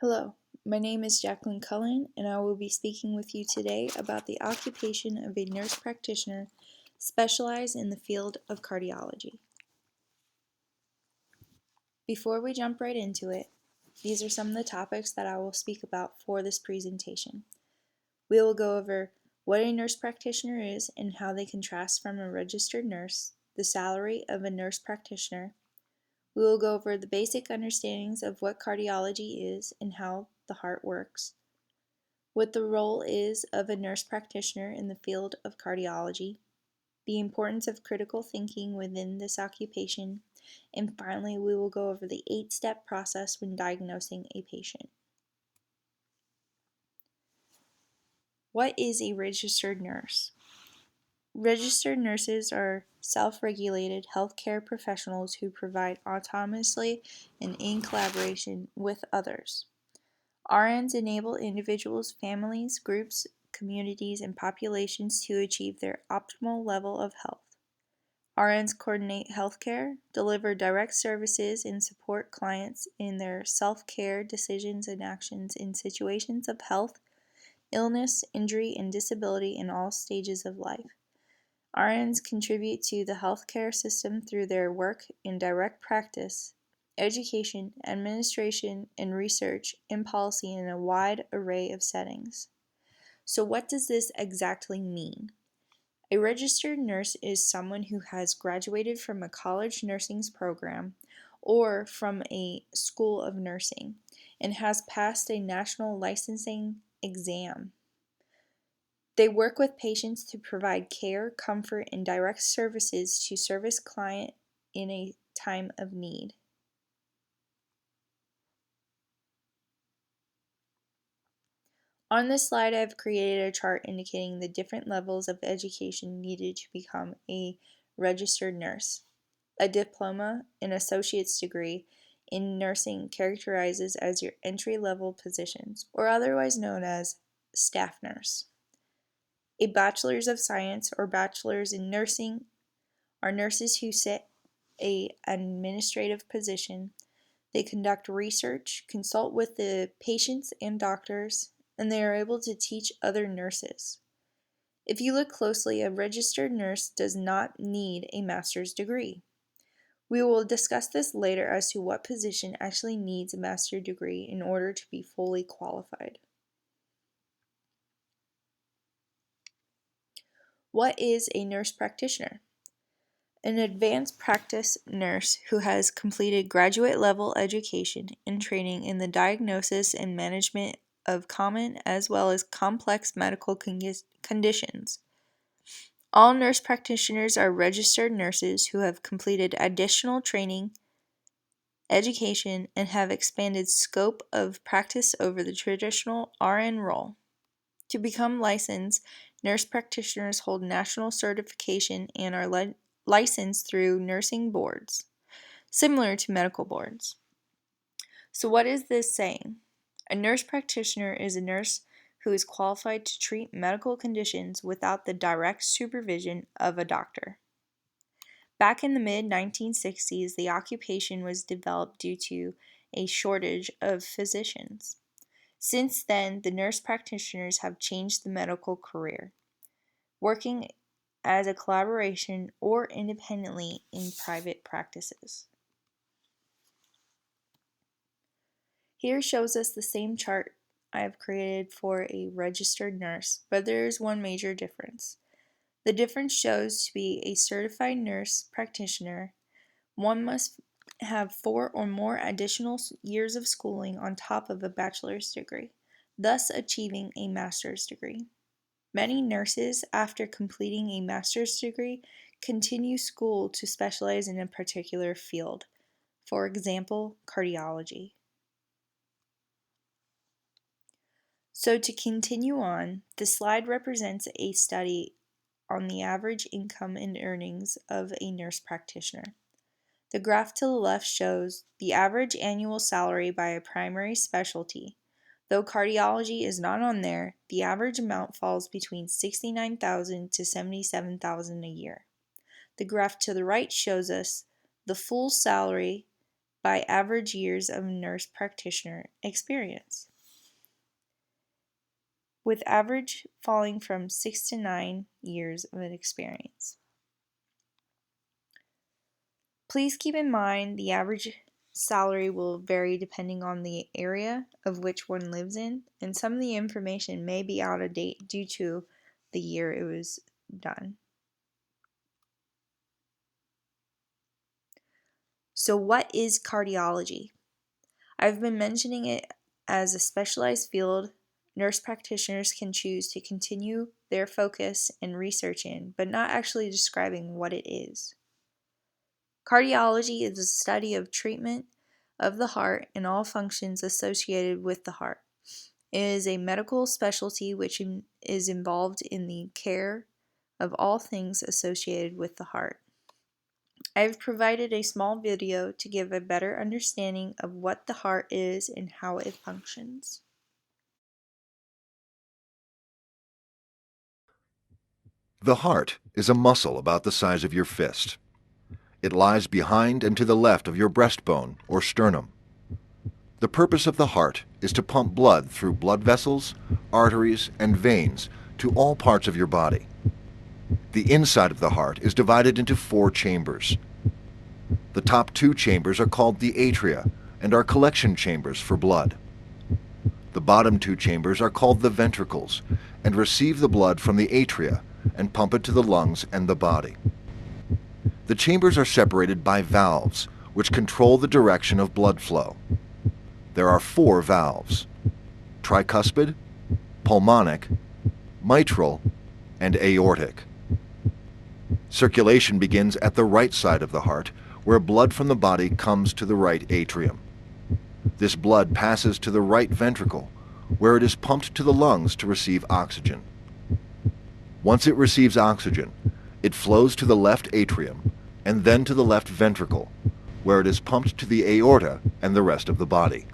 Hello, my name is Jacqueline Cullen, and I will be speaking with you today about the occupation of a nurse practitioner specialized in the field of cardiology. Before we jump right into it, these are some of the topics that I will speak about for this presentation. We will go over what a nurse practitioner is and how they contrast from a registered nurse, the salary of a nurse practitioner. We will go over the basic understandings of what cardiology is and how the heart works, what the role is of a nurse practitioner in the field of cardiology, the importance of critical thinking within this occupation, and finally we will go over the 8-step process when diagnosing a patient. What is a registered nurse? Registered nurses are self-regulated healthcare professionals who provide autonomously and in collaboration with others. RNs enable individuals, families, groups, communities, and populations to achieve their optimal level of health. RNs coordinate healthcare, deliver direct services, and support clients in their self-care decisions and actions in situations of health, illness, injury, and disability in all stages of life. RNs contribute to the healthcare system through their work in direct practice, education, administration, and research, and policy in a wide array of settings. So what does this exactly mean? A registered nurse is someone who has graduated from a college nursing program or from a school of nursing and has passed a national licensing exam. They work with patients to provide care, comfort, and direct services to service client in a time of need. On this slide, I've created a chart indicating the different levels of education needed to become a registered nurse. A diploma, an associate's degree in nursing characterizes as your entry-level positions, or otherwise known as staff nurse. A bachelor's of science or bachelor's in nursing are nurses who sit an administrative position. They conduct research, consult with the patients and doctors, and they are able to teach other nurses. If you look closely, a registered nurse does not need a master's degree. We will discuss this later as to what position actually needs a master's degree in order to be fully qualified. What is a nurse practitioner? An advanced practice nurse who has completed graduate level education and training in the diagnosis and management of common as well as complex medical conditions. All nurse practitioners are registered nurses who have completed additional training, education, and have expanded scope of practice over the traditional RN role. To become licensed, nurse practitioners hold national certification and are licensed through nursing boards, similar to medical boards. So what is this saying? A nurse practitioner is a nurse who is qualified to treat medical conditions without the direct supervision of a doctor. Back in the mid-1960s, the occupation was developed due to a shortage of physicians. Since then, the nurse practitioners have changed the medical career, working as a collaboration or independently in private practices. Here shows us the same chart I have created for a registered nurse, but there is one major difference. The difference shows to be a certified nurse practitioner, one must have 4 or more additional years of schooling on top of a bachelor's degree, thus achieving a master's degree. Many nurses, after completing a master's degree, continue school to specialize in a particular field, for example, cardiology. So to continue on, the slide represents a study on the average income and earnings of a nurse practitioner. The graph to the left shows the average annual salary by a primary specialty. Though cardiology is not on there, the average amount falls between $69,000 to $77,000 a year. The graph to the right shows us the full salary by average years of nurse practitioner experience, with average falling from 6 to 9 years of experience. Please keep in mind the average salary will vary depending on the area of which one lives in, and some of the information may be out of date due to the year it was done. So what is cardiology? I've been mentioning it as a specialized field nurse practitioners can choose to continue their focus and research in, but not actually describing what it is. Cardiology is the study of treatment of the heart and all functions associated with the heart. It is a medical specialty which is involved in the care of all things associated with the heart. I have provided a small video to give a better understanding of what the heart is and how it functions. The heart is a muscle about the size of your fist. It lies behind and to the left of your breastbone or sternum. The purpose of the heart is to pump blood through blood vessels, arteries, and veins to all parts of your body. The inside of the heart is divided into 4 chambers. The top 2 chambers are called the atria and are collection chambers for blood. The bottom 2 chambers are called the ventricles and receive the blood from the atria and pump it to the lungs and the body. The chambers are separated by valves, which control the direction of blood flow. There are 4 valves: tricuspid, pulmonic, mitral, and aortic. Circulation begins at the right side of the heart, where blood from the body comes to the right atrium. This blood passes to the right ventricle, where it is pumped to the lungs to receive oxygen. Once it receives oxygen, it flows to the left atrium and then to the left ventricle, where it is pumped to the aorta and the rest of the body.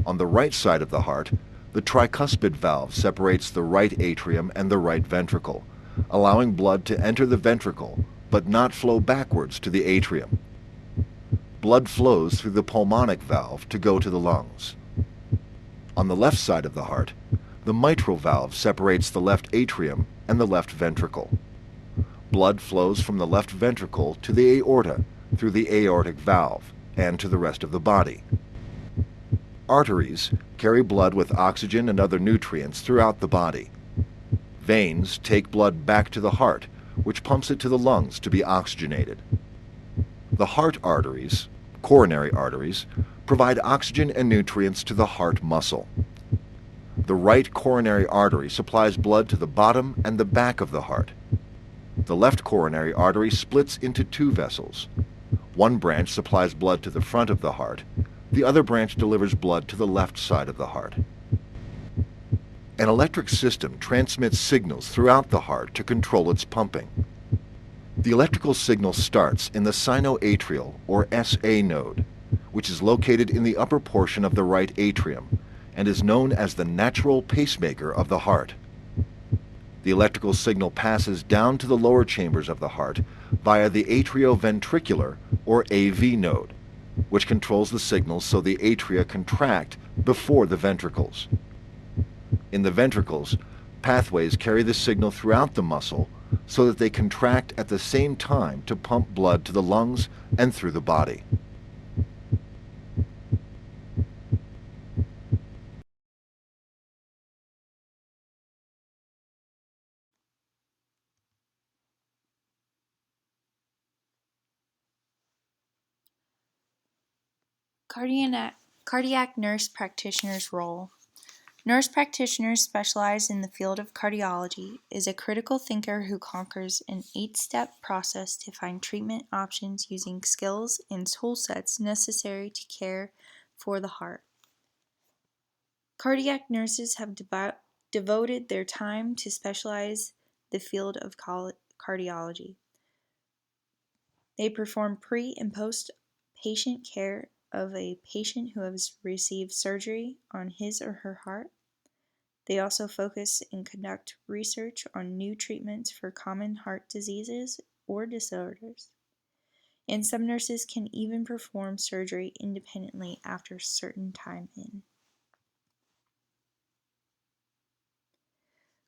On the right side of the heart, the tricuspid valve separates the right atrium and the right ventricle, allowing blood to enter the ventricle but not flow backwards to the atrium. Blood flows through the pulmonic valve to go to the lungs. On the left side of the heart, the mitral valve separates the left atrium and the left ventricle. Blood flows from the left ventricle to the aorta through the aortic valve and to the rest of the body. Arteries carry blood with oxygen and other nutrients throughout the body. Veins take blood back to the heart, which pumps it to the lungs to be oxygenated. The heart arteries, coronary arteries, provide oxygen and nutrients to the heart muscle. The right coronary artery supplies blood to the bottom and the back of the heart. The left coronary artery splits into 2 vessels. One branch supplies blood to the front of the heart. The other branch delivers blood to the left side of the heart. An electric system transmits signals throughout the heart to control its pumping. The electrical signal starts in the sinoatrial or SA node, which is located in the upper portion of the right atrium and is known as the natural pacemaker of the heart. The electrical signal passes down to the lower chambers of the heart via the atrioventricular or AV node, which controls the signals so the atria contract before the ventricles. In the ventricles, pathways carry the signal throughout the muscle so that they contract at the same time to pump blood to the lungs and through the body. Cardiac nurse practitioner's role. Nurse practitioners specialize in the field of cardiology, is a critical thinker who conquers an 8-step process to find treatment options using skills and tool sets necessary to care for the heart. Cardiac nurses have devoted their time to specialize the field of cardiology. They perform pre and post patient care of a patient who has received surgery on his or her heart. They also focus and conduct research on new treatments for common heart diseases or disorders. and some nurses can even perform surgery independently after a certain time in.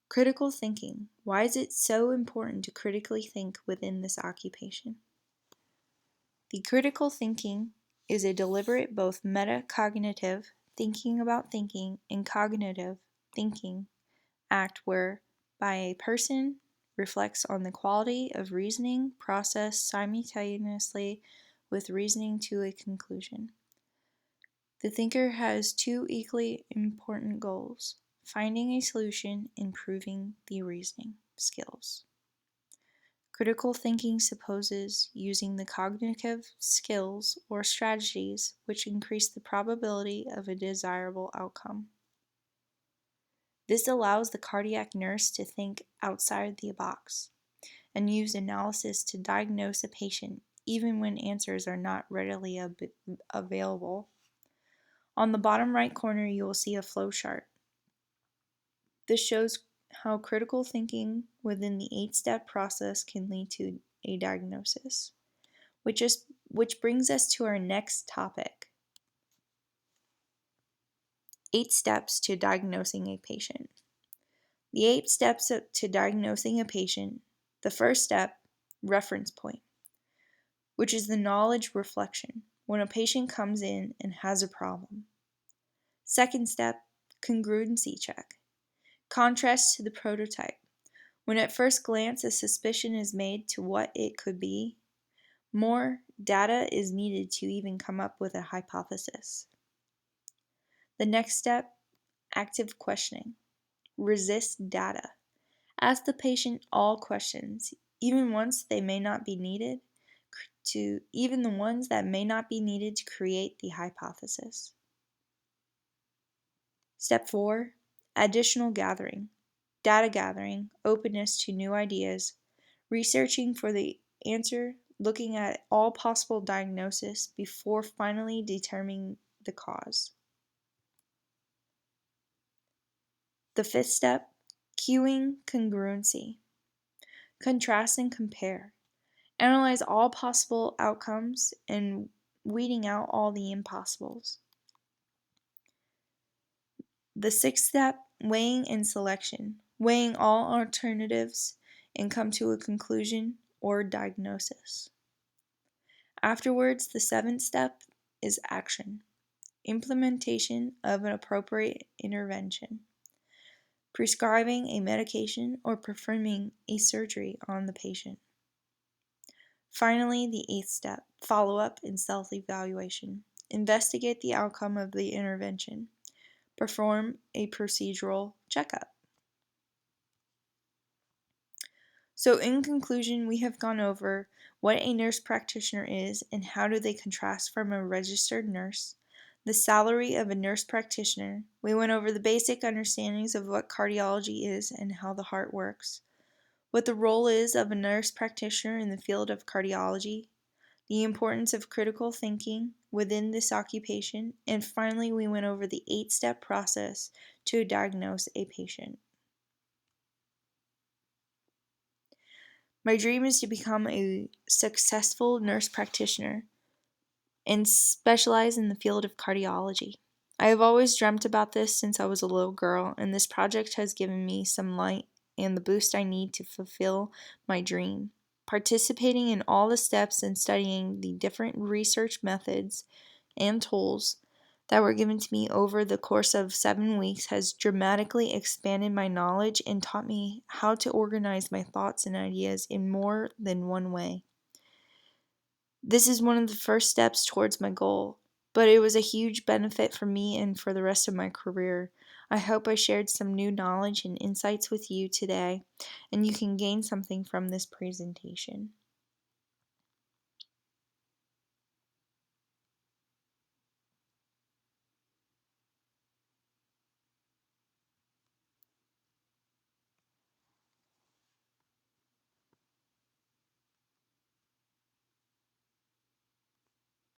Critical thinking. Why is it so important to critically think within this occupation? The critical thinking is a deliberate, both metacognitive, thinking about thinking, and cognitive, thinking, act whereby a person reflects on the quality of reasoning process simultaneously with reasoning to a conclusion. The thinker has two equally important goals: finding a solution and improving the reasoning skills. Critical thinking supposes using the cognitive skills or strategies which increase the probability of a desirable outcome. This allows the cardiac nurse to think outside the box and use analysis to diagnose a patient even when answers are not readily available. On the bottom right corner, you will see a flow chart. This shows how critical thinking within the 8-step process can lead to a diagnosis, which brings us to our next topic: 8 steps to diagnosing a patient. The 8 steps to diagnosing a patient. The first step, reference point, which is the knowledge reflection when a patient comes in and has a problem. Second step, congruency check, contrast to the prototype. When at first glance a suspicion is made to what it could be, more data is needed to even come up with a hypothesis. The next step, active questioning, resist data. Ask the patient all questions, even ones they may not be needed even the ones that may not be needed to create the hypothesis. Step 4, additional gathering, data gathering, openness to new ideas, researching for the answer, looking at all possible diagnosis before finally determining the cause. The 5th step, cueing congruency, contrast and compare. Analyze all possible outcomes and weeding out all the impossibles. The 6th step, weighing and selection, weighing all alternatives and come to a conclusion or diagnosis. Afterwards, the 7th step is action, implementation of an appropriate intervention, prescribing a medication or performing a surgery on the patient. Finally, the 8th step, follow-up and self-evaluation. Investigate the outcome of the intervention. Perform a procedural checkup. So in conclusion, we have gone over what a nurse practitioner is and how do they contrast from a registered nurse, the salary of a nurse practitioner. We went over the basic understandings of what cardiology is and how the heart works, what the role is of a nurse practitioner in the field of cardiology, the importance of critical thinking within this occupation, and finally we went over the 8-step process to diagnose a patient. My dream is to become a successful nurse practitioner and specialize in the field of cardiology. I have always dreamt about this since I was a little girl, and this project has given me some light and the boost I need to fulfill my dream. Participating in all the steps and studying the different research methods and tools that were given to me over the course of 7 weeks has dramatically expanded my knowledge and taught me how to organize my thoughts and ideas in more than one way. This is one of the first steps towards my goal, but it was a huge benefit for me and for the rest of my career. I hope I shared some new knowledge and insights with you today, and you can gain something from this presentation.